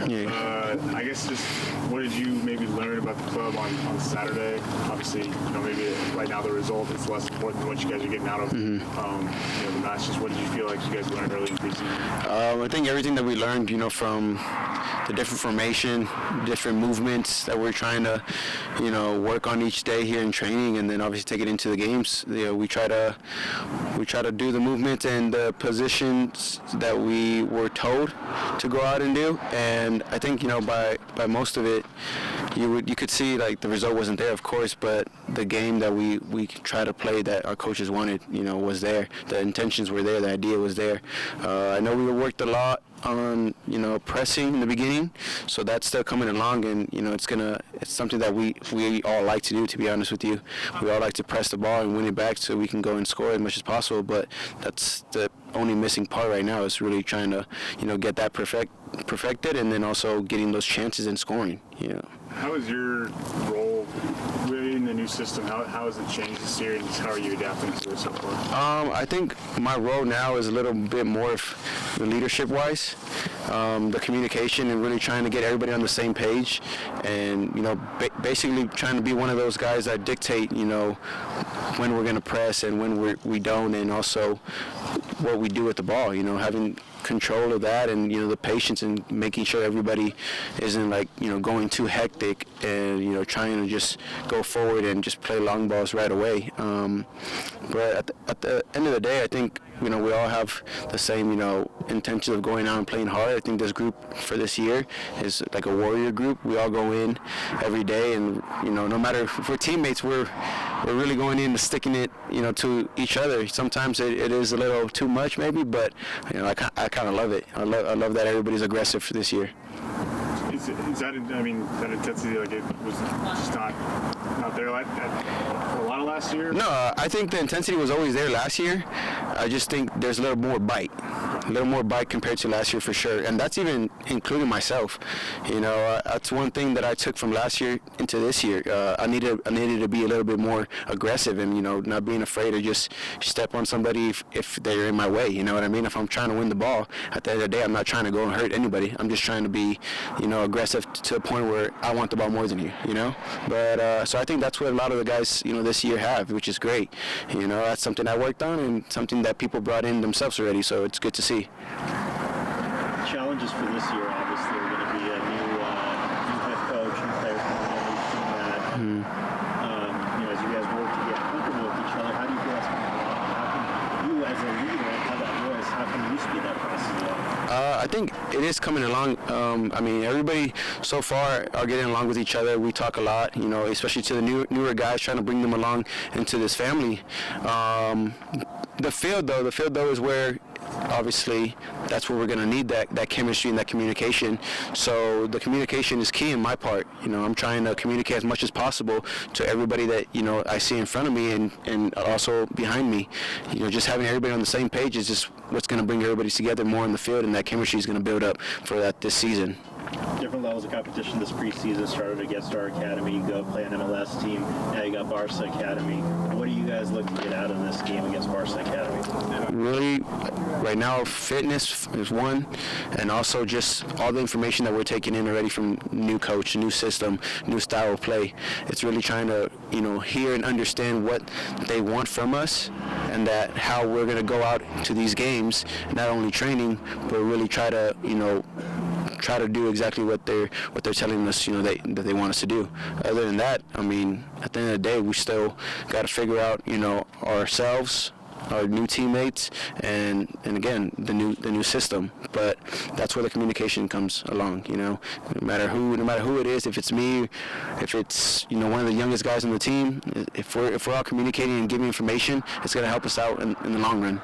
I guess just what did you maybe learn about the club on Saturday? Obviously, maybe right now the result is less important than what you guys are getting out of the match. Just what did you feel like you guys learned early in preseason? I think everything that we learned, from the different formation, different movements that we're trying to, work on each day here in training, and then obviously take it into the games. We try to do the movements and the positions that we were told to go out and do. And I think by most of it, you could see like the result wasn't there, of course, but the game that we tried to play that our coaches wanted, was there. The intentions were there. The idea was there. I know we worked a lot on pressing in the beginning, so that's still coming along, and it's something that we all like to do, to be honest with you. We all like to press the ball and win it back so we can go and score as much as possible, but that's the only missing part right now, is really trying to get that perfected, and then also getting those chances and scoring. How is your role in the new system? How has it changed this year, and how are you adapting to it so far? I think my role now is a little bit more of the leadership-wise, the communication, and really trying to get everybody on the same page, and basically trying to be one of those guys that dictate when we're going to press and when we don't, and also what we do with the ball. Having control of that, and the patience, and making sure everybody isn't going too hectic and trying to just go forward and just play long balls right away. But at the end of the day, I think we all have the same intention of going out and playing hard. I think this group for this year is like a warrior group. We all go in every day, and no matter if we're teammates, we're really going in and sticking it to each other. Sometimes it is a little too much maybe, but I kind of love it. I love that everybody's aggressive for this year. Is that that intensity, it was just not there for a lot of last year? No, I think the intensity was always there last year. I just think there's a little more bite compared to last year for sure, and that's even including myself. That's one thing that I took from last year into this year. I needed to be a little bit more aggressive, and not being afraid to just step on somebody if they're in my way. You know what I mean? If I'm trying to win the ball, at the end of the day, I'm not trying to go and hurt anybody. I'm just trying to be aggressive to a point where I want the ball more than you. But so I think that's what a lot of the guys this year have, which is great. That's something I worked on, and something that people brought in themselves already, so it's good to see. Challenges for this year obviously are going to be a new head coach, new players coming over, as you guys work to get comfortable with each other, how do you feel that's going to go on? How can you, as a leader, have that voice, how can you speed that process along? I think it is coming along. Everybody so far are getting along with each other. We talk a lot, especially to the newer guys, trying to bring them along into this family. The field though is where obviously that's where we're going to need that chemistry and that communication. So the communication is key in my part. I'm trying to communicate as much as possible to everybody that I see in front of me and also behind me. Just having everybody on the same page is just what's going to bring everybody together more in the field, and that chemistry is going to build up for that this season. Different levels of competition this preseason. Started against our academy, you go play an MLS team, now you got Barca Academy. What do you guys look to get out of this game against Barca Academy? Really, right now, fitness is one, and also just all the information that we're taking in already from new coach, new system, new style of play. It's really trying to, hear and understand what they want from us, and that how we're going to go out to these games, not only training, but really try to do exactly what they're telling us, that they want us to do. Other than that, at the end of the day, we still got to figure out, ourselves, our new teammates, and again the new system. But that's where the communication comes along. No matter who it is, if it's me, if it's one of the youngest guys on the team, if we're all communicating and giving information, it's going to help us out in the long run.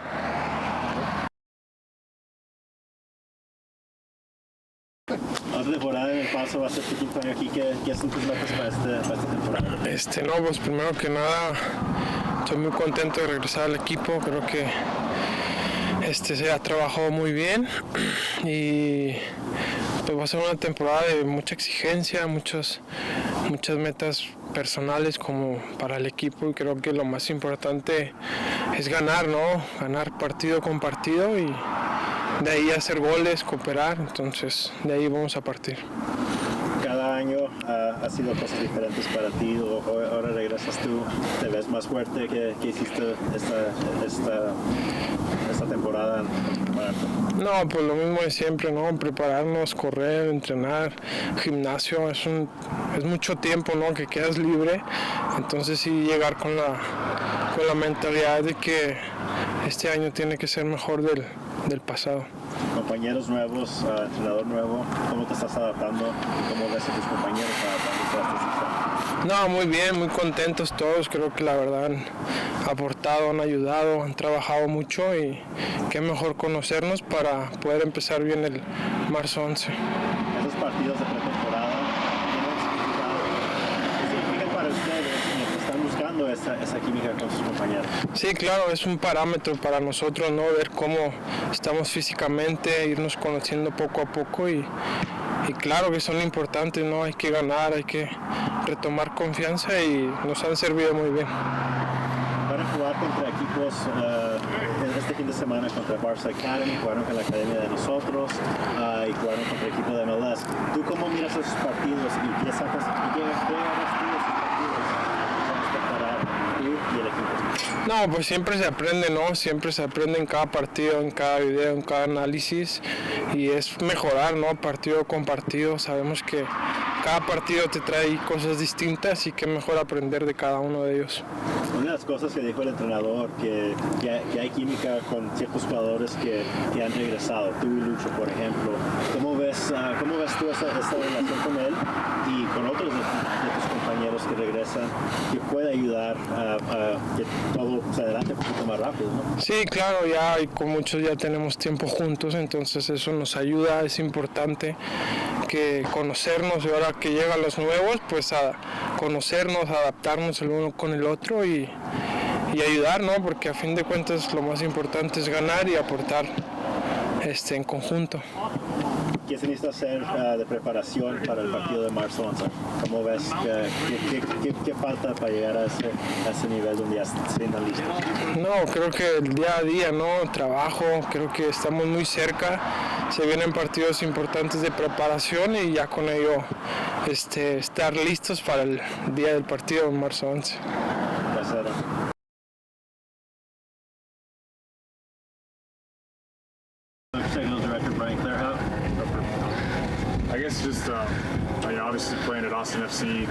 Temporada de paso va a ser tu quinto año aquí. ¿Qué son tus metas para esta temporada? No, pues primero que nada estoy muy contento de regresar al equipo. Creo que se ha trabajado muy bien y pues va a ser una temporada de mucha exigencia, muchas metas personales como para el equipo, y creo que lo más importante es ganar, ¿no? Ganar partido con partido y de ahí hacer goles, cooperar, entonces de ahí vamos a partir. Cada año ha sido cosas diferentes para ti. Ahora regresas tú, te ves más fuerte. ¿Qué hiciste esta temporada? No, pues lo mismo de siempre, ¿no? Prepararnos, correr, entrenar, gimnasio, es mucho tiempo, ¿no? Que quedas libre, entonces sí llegar con la mentalidad de que este año tiene que ser mejor del pasado. Compañeros nuevos, entrenador nuevo, ¿cómo te estás adaptando y cómo ves a tus compañeros adaptándose a este sistema? No, muy bien, muy contentos todos, creo que la verdad han aportado, han ayudado, han trabajado mucho y qué mejor conocernos para poder empezar bien el marzo 11. Esos partidos de pretemporada, ¿qué significan para ustedes que están buscando esa química con sus compañeros? Sí, claro, es un parámetro para nosotros, ¿no? Ver cómo estamos físicamente, irnos conociendo poco a poco y claro que son importantes, ¿no? Hay que ganar, hay que retomar confianza y nos han servido muy bien. Van a jugar contra equipos este fin de semana contra Barça Academy, jugaron con la academia de nosotros y jugaron contra el equipo de MLS. ¿Tú cómo miras esos partidos y qué sacas y qué harás tú de esos partidos para tú y el equipo? No, pues siempre se aprende, ¿no? Siempre se aprende en cada partido, en cada video, en cada análisis y es mejorar, ¿no? Partido con partido. Sabemos que cada partido te trae cosas distintas y que mejor aprender de cada uno de ellos. Una de las cosas que dijo el entrenador, que hay química con ciertos jugadores que han regresado, tú y Lucho, por ejemplo. ¿Cómo ves tú esta relación con él y con otros de tus compañeros que regresan, que puede ayudar a que todo se adelante un poquito más rápido, ¿no? Sí, claro, ya y con muchos ya tenemos tiempo juntos, entonces eso nos ayuda, es importante que conocernos y ahora que llegan los nuevos, pues a conocernos, adaptarnos el uno con el otro y ayudar, ¿no? Porque a fin de cuentas lo más importante es ganar y aportar en conjunto. ¿Qué se necesita hacer de preparación para el partido de marzo 11? ¿Cómo ves? ¿Qué falta para llegar a ese nivel donde ya estén listos? No, creo que el día a día, ¿no? Trabajo, creo que estamos muy cerca. Se vienen partidos importantes de preparación y ya con ello estar listos para el día del partido en marzo 11. Gracias. Technical Director Brian Clarhaut. I guess just, obviously playing at Austin FC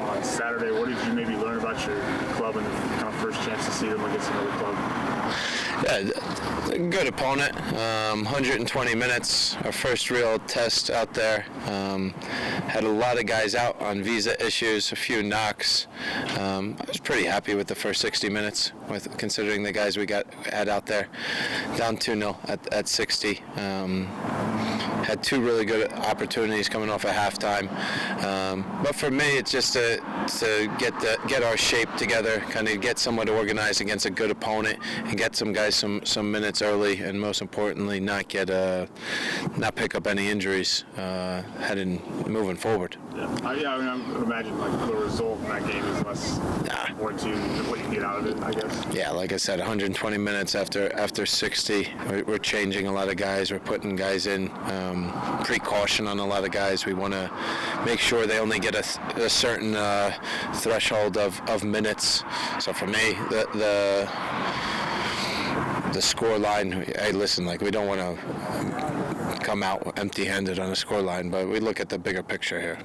on Saturday, what did you maybe learn about your club and the kind of first chance to see them against another club? Yeah, good opponent. 120 minutes, our first real test out there. Had a lot of guys out on visa issues, a few knocks. I was pretty happy with the first 60 minutes, considering the guys we had out there. Down 2-0 at 60. Had two really good opportunities coming off at halftime. But for me, it's just to get our shape together, kind of get somewhat organized against a good opponent, and get some guys some minutes early, and most importantly, not pick up any injuries heading moving forward. I would imagine like the result in that game is less important to you than what you get out of it, I guess. Yeah, like I said, 120 minutes after 60, we're changing a lot of guys. We're putting guys in precaution on a lot of guys. We want to make sure they only get a certain threshold of minutes. So for me, the score line, hey, listen, like we don't want to come out empty-handed on a score line, but we look at the bigger picture here.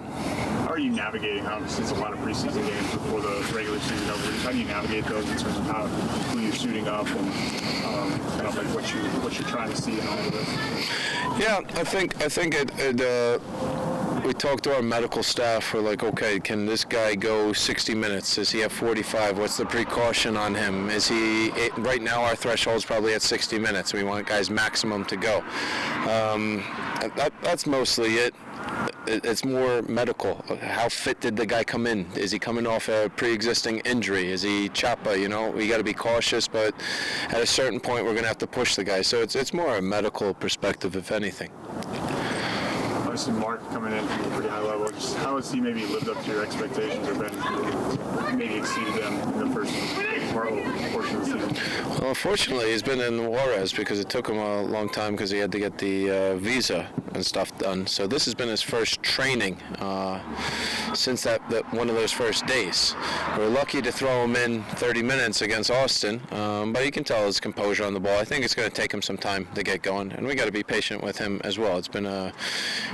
How are you navigating, obviously it's a lot of preseason games before the regular season over, how do you navigate those in terms of who you're shooting up and kind of like what you're trying to see in all of this? Yeah, I think we talked to our medical staff. We're like, okay, can this guy go 60 minutes? Does he have 45? What's the precaution on him? Right now our threshold is probably at 60 minutes. We want guys maximum to go. That's mostly it. It's more medical. How fit did the guy come in? Is he coming off a pre-existing injury? Is he chapa? We got to be cautious, but at a certain point we're going to have to push the guy. So it's more a medical perspective, if anything. obviously Mark coming in from a pretty high level. Just how has he maybe lived up to your expectations or been maybe exceeded them in the first portion of the season? Well, unfortunately, he's been in Juarez because it took him a long time because he had to get the visa and stuff done. So this has been his first training since that one of those first days. We're lucky to throw him in 30 minutes against Austin, but you can tell his composure on the ball. I think it's going to take him some time to get going, and we got to be patient with him as well. It's been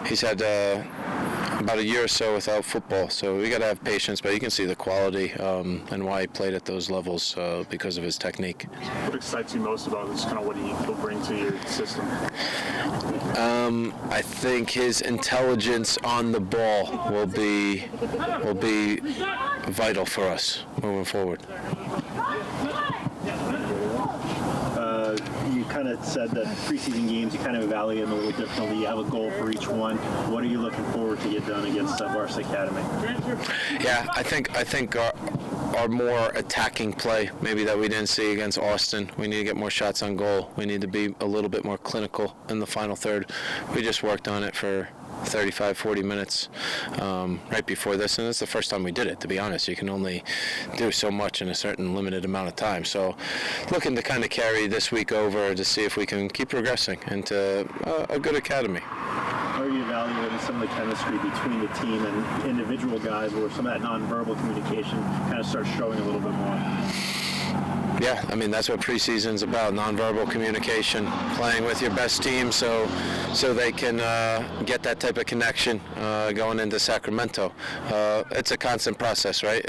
he's had about a year or so without football, so we got to have patience. But you can see the quality and why he played at those levels because of his technique. What excites you most about this? Kind of what he'll bring to your system? I think his intelligence on the ball will be vital for us moving forward. You kind of said that preseason games, you kind of evaluate them a little differently. You have a goal for each one. What are you looking forward to get done against Varsity Academy? Yeah, I think our more attacking play, maybe that we didn't see against Austin. We need to get more shots on goal. We need to be a little bit more clinical in the final third. We just worked on it for 35, 40 minutes right before this, and it's the first time we did it, to be honest. You can only do so much in a certain limited amount of time. So looking to kind of carry this week over to see if we can keep progressing into a good academy. How are you evaluating some of the chemistry between the team and individual guys where some of that nonverbal communication kind of starts showing a little bit more? Yeah, I mean, that's what preseason's about, nonverbal communication, playing with your best team so they can get that type of connection going into Sacramento. It's a constant process, right?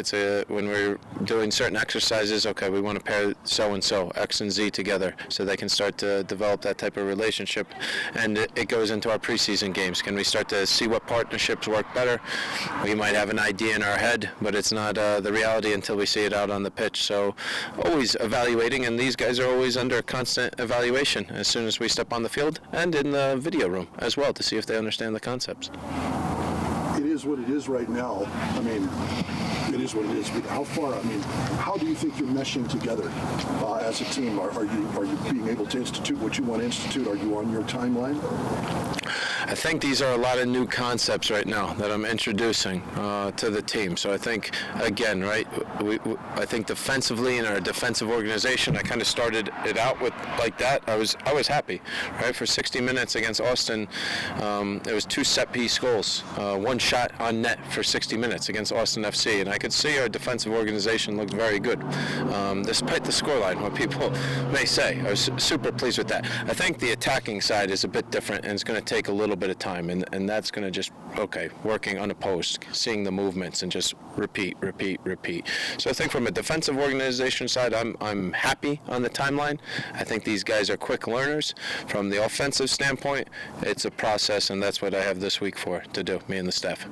When we're doing certain exercises, okay, we want to pair so-and-so, X and Z together so they can start to develop that type of relationship. And it goes into our preseason games. Can we start to see what partnerships work better? We might have an idea in our head, but it's not the reality until we see it out on the pitch. So always evaluating, and these guys are always under constant evaluation as soon as we step on the field and in the video room as well to see if they understand the concepts. It is what it is right now. I mean, it is what it is. But how do you think you're meshing together as a team? Are you being able to institute what you want to institute? Are you on your timeline? I think these are a lot of new concepts right now that I'm introducing to the team. So I think, again, right, I think defensively in our defensive organization, I kind of started it out with like that. I was happy, right? For 60 minutes against Austin, it was 2 set-piece goals, 1 shot on net for 60 minutes against Austin FC, and I could see our defensive organization looked very good, despite the scoreline, what people may say. I was super pleased with that. I think the attacking side is a bit different, and it's going to take a little bit of time, and that's going to just, working unopposed, seeing the movements and just repeat. So I think from a defensive organization side, I'm happy on the timeline. I think these guys are quick learners. From the offensive standpoint, it's a process, and that's what I have this week to do, me and the staff.